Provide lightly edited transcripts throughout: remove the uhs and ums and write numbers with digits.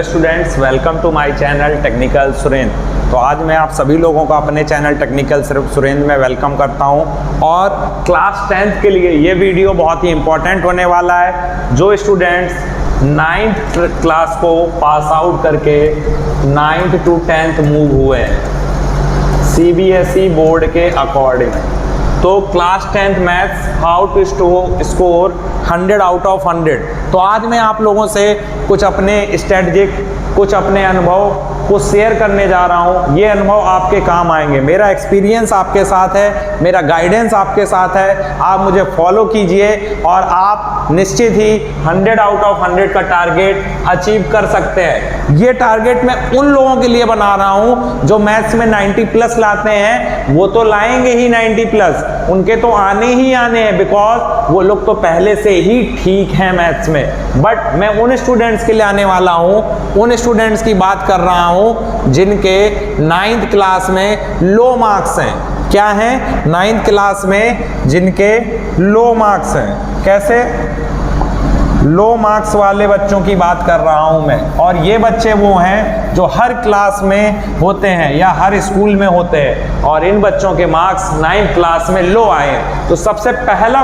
Students, welcome to my channel technical Surendra. तो आज मैं आप सभी लोगों को अपने चैनल टेक्निकल सुरेंद्र में वेलकम करता हूं और क्लास 10th के लिए ये वीडियो बहुत ही इम्पोर्टेंट होने वाला है। जो स्टूडेंट्स 9th क्लास को पास आउट करके 9th to 10th मूव हुए हैं सीबीएसई बोर्ड के अकॉर्डिंग, तो class 10th maths how to score 100 out of 100। तो आज मैं आप लोगों से कुछ अपने स्ट्रेटजिक, कुछ अपने अनुभव को शेयर करने जा रहा हूँ। ये अनुभव आपके काम आएंगे। मेरा एक्सपीरियंस आपके साथ है, मेरा गाइडेंस आपके साथ है। आप मुझे फॉलो कीजिए और आप निश्चित ही 100 आउट ऑफ 100 का टारगेट अचीव कर सकते हैं। ये टारगेट मैं उन लोगों के लिए बना रहा हूँ जो मैथ्स में 90 प्लस लाते हैं। वो तो लाएंगे ही 90 प्लस, उनके तो आने ही आने हैं, बिकॉज वो लोग तो पहले से ही ठीक हैं मैथ्स में। बट मैं उन स्टूडेंट्स के लिए आने वाला हूँ, उन स्टूडेंट्स की बात कर रहा हूँ जिनके 9th क्लास में लो मार्क्स हैं। क्या हैं? 9th क्लास में जिनके लो मार्क्स हैं। कैसे? लो मार्क्स वाले बच्चों की बात कर रहा हूं मैं। और ये बच्चे वो हैं जो हर क्लास में होते हैं या हर स्कूल में होते हैं, और इन बच्चों के मार्क्स 9th क्लास में लो आए। तो सबसे पहला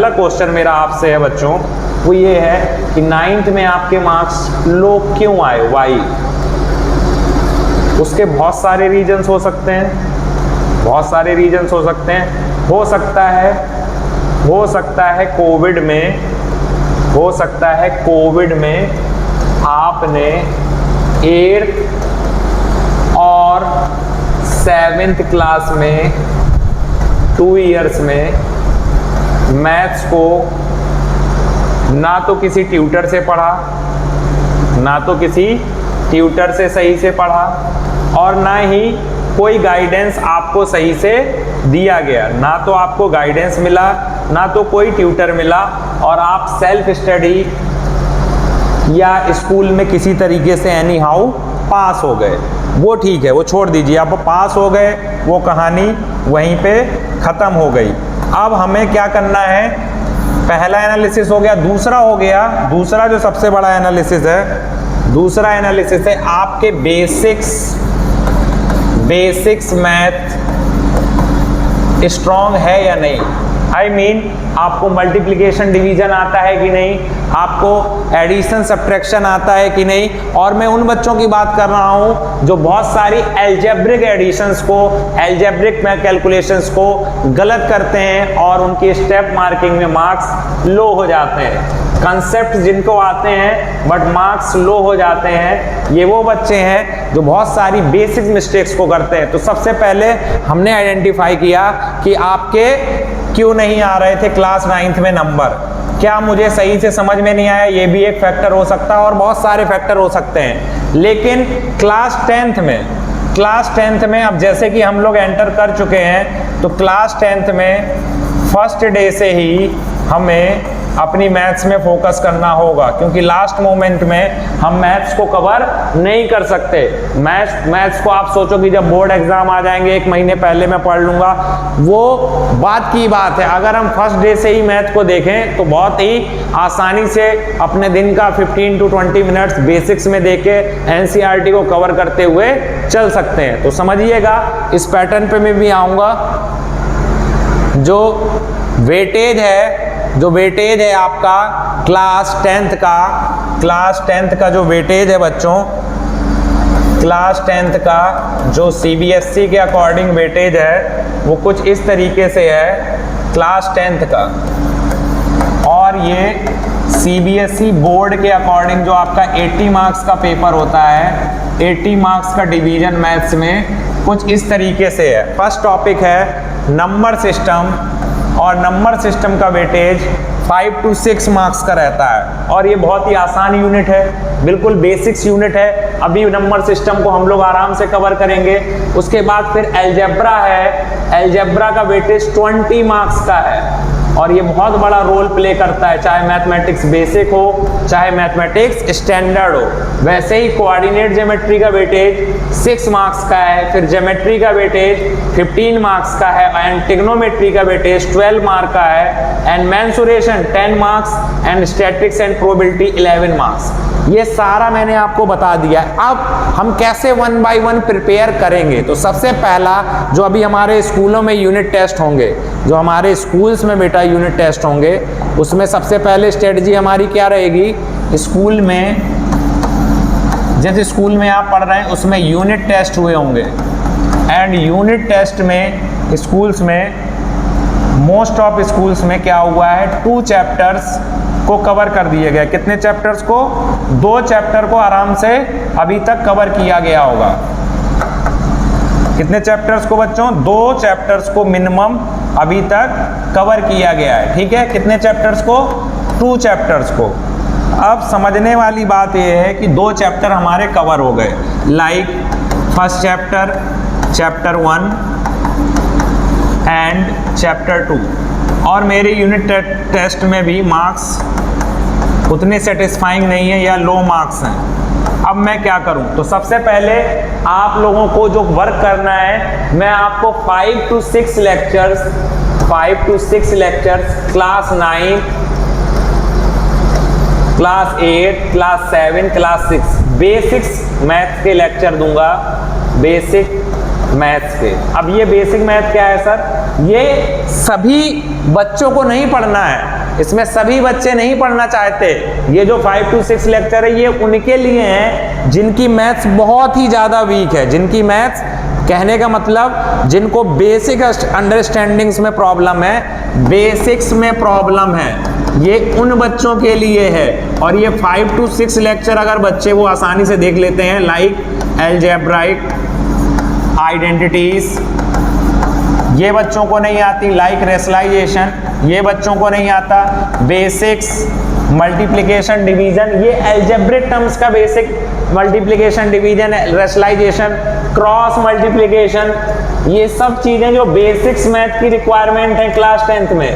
क्वेश्चन मेरा आपसे है बच्चों, वो ये है कि 9th में आपके मार्क्स लो क्यों आए? वाई? उसके बहुत सारे रीजंस हो सकते हैं, हो सकता है कोविड में आपने 8th और 7th क्लास में 2 इयर्स में मैथ्स को ना तो किसी ट्यूटर से पढ़ा, ना तो किसी ट्यूटर से सही से पढ़ा, और ना ही कोई गाइडेंस आपको सही से दिया गया। ना तो आपको गाइडेंस मिला, ना तो कोई ट्यूटर मिला, और आप सेल्फ स्टडी या स्कूल में किसी तरीके से एनी हाउ पास हो गए। वो ठीक है, वो छोड़ दीजिए, आप पास हो गए, वो कहानी वहीं पे ख़त्म हो गई। अब हमें क्या करना है? पहला एनालिसिस हो गया। दूसरा जो सबसे बड़ा एनालिसिस है, आपके बेसिक्स मैथ स्ट्रॉन्ग है या नहीं। आपको मल्टीप्लिकेशन डिवीजन आता है कि नहीं, आपको एडिशन सब्ट्रैक्शन आता है कि नहीं। और मैं उन बच्चों की बात कर रहा हूं जो बहुत सारी एल्जेब्रिक एडिशंस को, एल्जेब्रिक कैलकुलेशंस को गलत करते हैं और उनकी स्टेप मार्किंग में मार्क्स लो हो जाते हैं। कंसेप्ट जिनको आते हैं बट मार्क्स लो हो जाते हैं, ये वो बच्चे हैं जो बहुत सारी बेसिक मिस्टेक्स को करते हैं। तो सबसे पहले हमने आइडेंटिफाई किया कि आपके क्यों नहीं आ रहे थे क्लास 9th में नंबर। क्या मुझे सही से समझ में नहीं आया? ये भी एक फैक्टर हो सकता है, और बहुत सारे फैक्टर हो सकते हैं। लेकिन क्लास 10th में अब जैसे कि हम लोग एंटर कर चुके हैं, तो क्लास 10th में फर्स्ट डे से ही हमें अपनी मैथ्स में फोकस करना होगा, क्योंकि लास्ट मोमेंट में हम मैथ्स को कवर नहीं कर सकते। मैथ्स को आप सोचो कि जब बोर्ड एग्जाम आ जाएंगे 1 महीने पहले मैं पढ़ लूंगा, वो बात की बात है। अगर हम फर्स्ट डे से ही मैथ को देखें तो बहुत ही आसानी से अपने दिन का 15 to 20 मिनट्स बेसिक्स में देके एनसीईआरटी को कवर करते हुए चल सकते हैं। तो समझिएगा, इस पैटर्न पे मैं भी आऊँगा। जो वेटेज है आपका क्लास 10th का जो वेटेज है बच्चों, क्लास 10th का जो सीबीएसई के अकॉर्डिंग वेटेज है, वो कुछ इस तरीके से है क्लास 10th का। और ये सीबीएसई बोर्ड के अकॉर्डिंग जो आपका 80 मार्क्स का पेपर होता है, 80 मार्क्स का डिवीजन मैथ्स में कुछ इस तरीके से है। फर्स्ट टॉपिक है नंबर सिस्टम, और नंबर सिस्टम का वेटेज 5 to 6 मार्क्स का रहता है। और ये बहुत ही आसान यूनिट है, बिल्कुल बेसिक्स यूनिट है। अभी नंबर सिस्टम को हम लोग आराम से कवर करेंगे। उसके बाद फिर एल्जेब्रा है, एल्जेब्रा का वेटेज 20 मार्क्स का है। और ये बहुत बड़ा रोल प्ले करता है, चाहे मैथमेटिक्स बेसिक हो चाहे मैथमेटिक्स स्टैंडर्ड हो। वैसे ही कोऑर्डिनेट ज्योमेट्री का वेटेज 6 मार्क्स का है, फिर ज्योमेट्री का वेटेज 15 मार्क्स का है, एंड ट्रिग्नोमेट्री का वेटेज 12 मार्क का है, and mensuration 10 marks, and statistics and probability 11 marks. ये सारा मैंने आपको बता दिया है। अब हम कैसे 1 बाय 1 प्रिपेयर करेंगे, तो सबसे पहला जो अभी हमारे स्कूलों में यूनिट टेस्ट होंगे, जो हमारे स्कूल्स में बेटा यूनिट टेस्ट होंगे, उसमें सबसे पहले स्ट्रेटजी हमारी क्या रहेगी, स्कूल में जैसे स्कूल में आप पढ़ रहे हैं उसमें यूनिट टेस्ट हुए होंगे, एंड यूनिट टेस्ट में स्कूल्स में मोस्ट ऑफ स्कूल्स में क्या हुआ है, 2 चैप्टर्स को कवर कर दिए गए। कितने चैप्टर्स को? 2 चैप्टर को आराम से अभी तक कवर किया गया होगा। कितने चैप्टर्स को बच्चों? 2 चैप्टर्स को मिनिमम अभी तक कवर किया गया है। ठीक है, कितने चैप्टर्स को? 2 चैप्टर्स को। अब समझने वाली बात यह है कि 2 चैप्टर हमारे कवर हो गए, like first chapter, chapter 1 and chapter 2। और मेरे यूनिट टेस्ट में भी मार्क्स उतने सेटिस्फाइंग नहीं है या लो मार्क्स हैं। अब मैं क्या करूं? तो सबसे पहले आप लोगों को जो वर्क करना है, मैं आपको 5 to 6 lectures class 9, class 8, class 7, class 6 basics maths के लेक्चर दूंगा, बेसिक मैथ्स के। अब ये बेसिक मैथ क्या है सर? ये सभी बच्चों को नहीं पढ़ना है, इसमें सभी बच्चे नहीं पढ़ना चाहते। ये जो 5 to 6 लेक्चर है ये उनके लिए हैं जिनकी मैथ्स बहुत ही ज़्यादा वीक है, जिनकी मैथ्स, कहने का मतलब जिनको बेसिक अंडरस्टैंडिंग्स में प्रॉब्लम है, बेसिक्स में प्रॉब्लम है, ये उन बच्चों के लिए है। और ये 5 to 6 लेक्चर अगर बच्चे वो आसानी से देख लेते हैं, लाइक अलजेब्राइक आइडेंटिटीज, ये बच्चों को नहीं आती, लाइक रेशनलाइजेशन, ये बच्चों को नहीं आता, बेसिक्स मल्टीप्लिकेशन डिवीजन, ये अलजेब्रिक टर्म्स का basic multiplication division, rationalisation, cross multiplication, ये सब चीज़ें जो बेसिक्स मैथ की रिक्वायरमेंट है क्लास 10th में,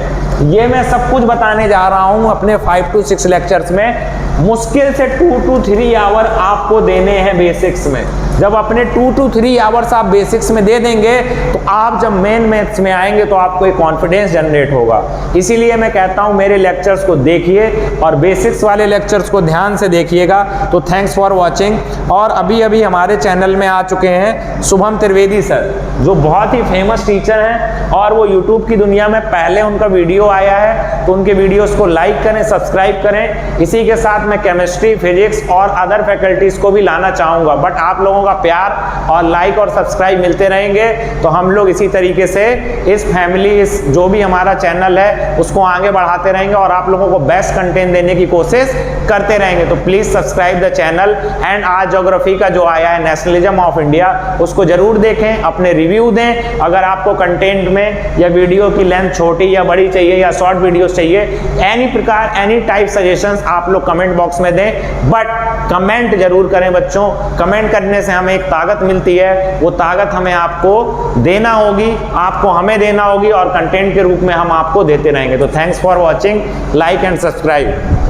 ये मैं सब कुछ बताने जा रहा हूँ अपने 5 to 6 लेक्चर्स में। मुश्किल से 2 to 3 आवर आपको देने हैं बेसिक्स में। जब अपने 2 to 3 आवर्स आप बेसिक्स में दे देंगे तो आप जब मेन मैथ्स में आएंगे तो आपको एक कॉन्फिडेंस जनरेट होगा। इसीलिए मैं कहता हूं मेरे लेक्चर्स को देखिए और बेसिक्स वाले लेक्चर्स को ध्यान से देखिएगा। तो थैंक्स फॉर वॉचिंग। और अभी अभी हमारे चैनल में आ चुके हैं शुभम त्रिवेदी सर, जो बहुत ही फेमस टीचर हैं और वो यूट्यूब की दुनिया में पहले उनका वीडियो आया है, तो उनके वीडियोस को लाइक करें, सब्सक्राइब करें। इसी के साथ मैं केमिस्ट्री, फिजिक्स और अदर फैकल्टीज को भी लाना चाहूँगा, बट आप लोगों का प्यार और लाइक और सब्सक्राइब मिलते रहेंगे तो हम लोग इसी तरीके से इस फैमिली, इस जो भी हमारा चैनल है उसको आगे बढ़ाते रहेंगे और आप लोगों को बेस्ट कंटेंट देने की कोशिश करते रहेंगे। तो please subscribe the channel. And आज ज्योग्राफी का जो आया है नेशनलिज्म ऑफ इंडिया, उसको जरूर देखें, अपने रिव्यू दें। अगर आपको कंटेंट में या वीडियो की लेंथ छोटी या बड़ी चाहिए या शॉर्ट वीडियोस चाहिए, एनी प्रकार, एनी टाइप सजेशंस आप लोग कमेंट बॉक्स में दें, बट कमेंट जरूर करें बच्चों। कमेंट करने से हमें एक ताकत मिलती है, वो ताकत हमें आपको देना होगी, आपको हमें देना होगी और कंटेंट के रूप में हम आपको देते रहेंगे। तो thanks for watching, like and subscribe.